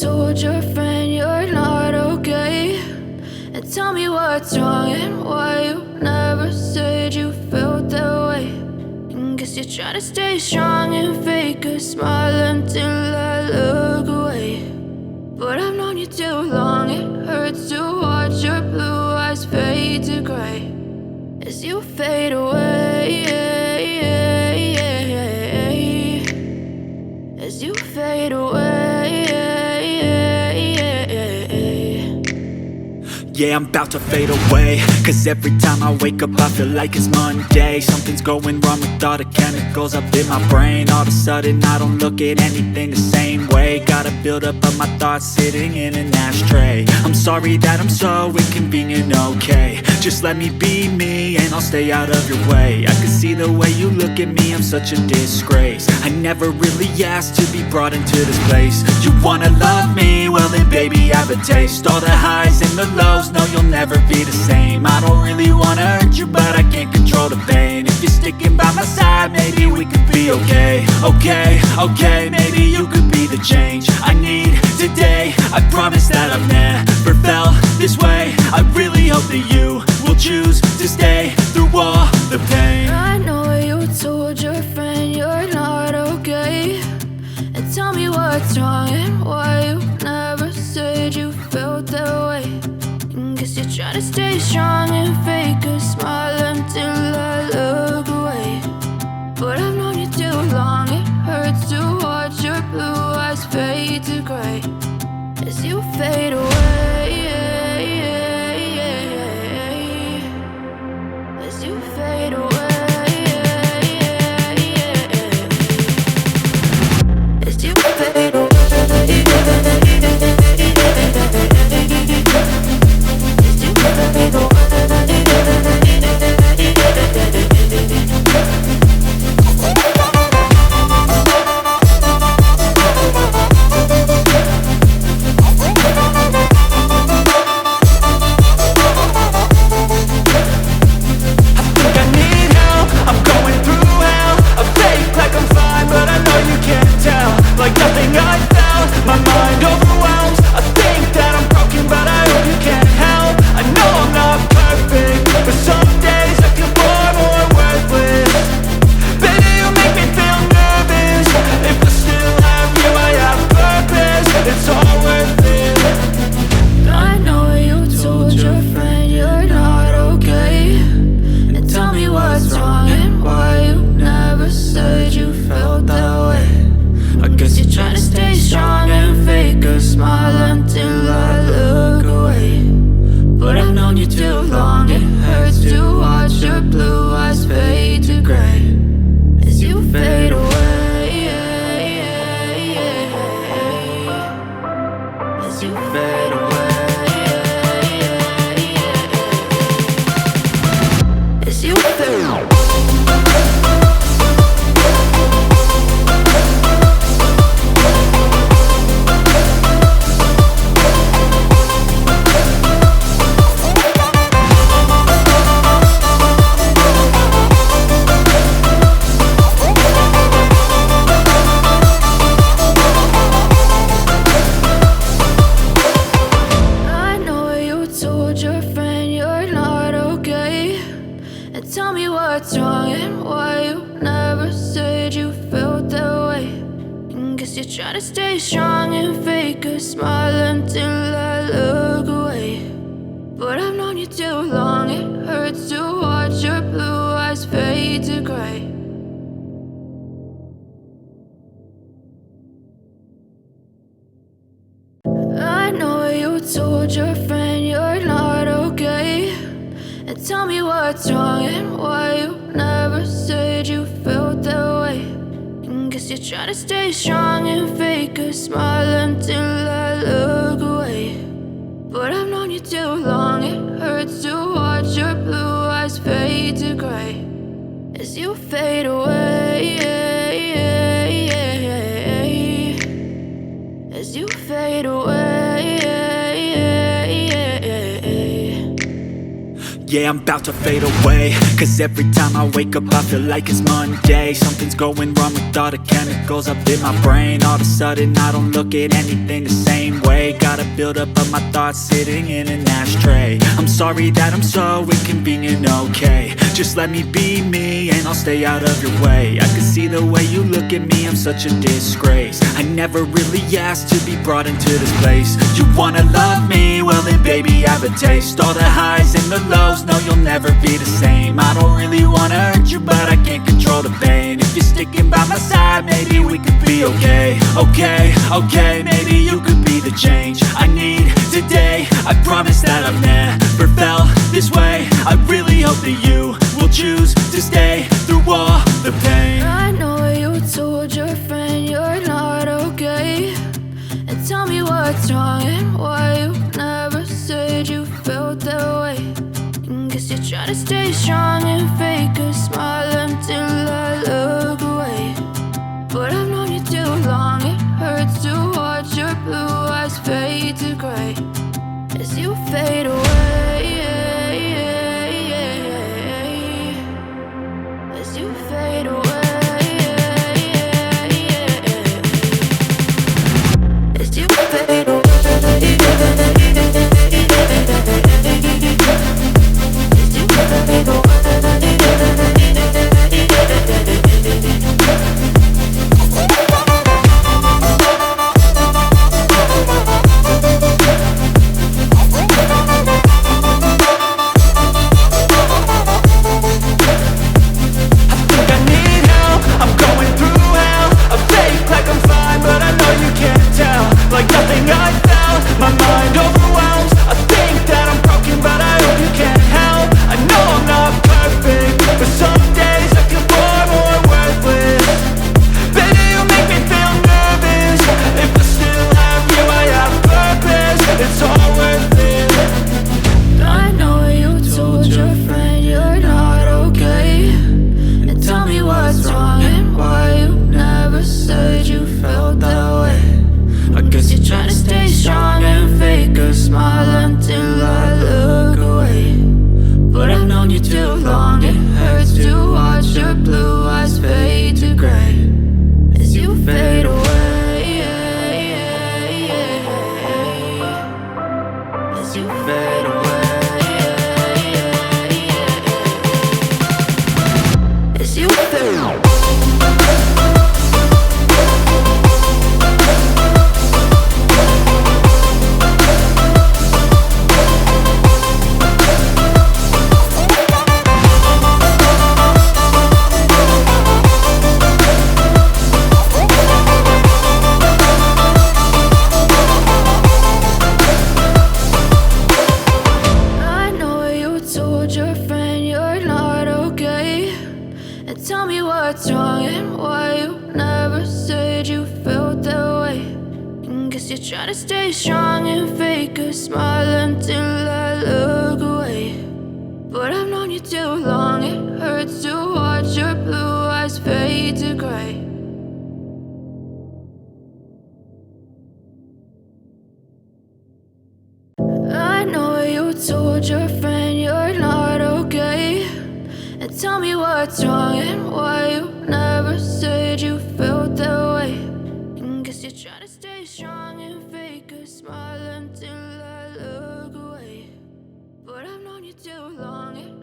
told your friend you're not okay, and tell me what's wrong and why you never said you felt that way. And guess you're trying to stay strong and fake a smile until I look away. But I've known you too long, it hurts to watch your blue eyes fade to gray as you fade away, as you fade away. Yeah, I'm about to fade away, cause every time I wake up I feel like it's Monday. Something's going wrong with all the chemicals up in my brain. All of a sudden I don't look at anything the same way. Gotta build up of my thoughts sitting in an ashtray. I'm sorry that I'm so inconvenient, okay. Just let me be me and I'll stay out of your way. I can see the way you look at me, I'm such a disgrace. I never really asked to be brought into this place. You wanna love me? Well then baby I have a taste. All the highs and the lows, no you'll never be the same. I don't really wanna hurt you but I can't control the pain. If you're sticking by my side maybe we could be okay. Okay, maybe you could be the change I need today. I promise that I've never felt this way. I really hope that you will choose to stay through all the pain. I know you told your friend you're not okay, and tell me what's wrong and why you never said you felt that way. And guess you're trying to stay strong and fake a smile until I look away. But I've known you too long, it hurts to watch your blue eyes fade to gray as you fade away, as you fade away, as you fade away. Try to stay strong and fake a smile until I look away. But I've known you too long, it hurts to watch your blue eyes fade to gray. I know you told your friend you're not okay, and tell me what's wrong and why you never said you felt that way. Guess you're trying to stay strong and fake a smile until I look away. But I've known you too long, it hurts to watch your blue eyes fade to gray as you fade away, as you fade away. Yeah, I'm about to fade away, cause every time I wake up I feel like it's Monday. Something's going wrong with all the chemicals up in my brain. All of a sudden I don't look at anything the same way. Gotta build up of my thoughts sitting in an ashtray. I'm sorry that I'm so inconvenient, okay. Just let me be me and I'll stay out of your way. I can see the way you look at me, I'm such a disgrace. I never really asked to be brought into this place. You wanna love me? Well then baby have a taste. All the highs and the lows, no you'll never be the same. I don't really wanna hurt you but I can't control the pain. If you're sticking by my side, maybe we could be okay. Okay, maybe you could be the change I need today. I promise that I've never felt this way. I really hope that you will choose to stay through all the pain. I know you told your friend you're not okay, and tell me what's wrong and why you never said you felt that way. Guess you're trying to stay strong and fake a smile until I look away. But I've known you too long, it hurts to watch your blue eyes fade to gray as you fade away. As you fade away. As you fade away. Trying to stay strong and fake a smile until I look away. But I've known you too long, it hurts to watch your blue eyes fade to gray. I know you told your friend you're not okay, and tell me what's wrong and why you never said you felt that way. Guess you're trying to stay strong and fake a smile until I look away. But I've known you too long.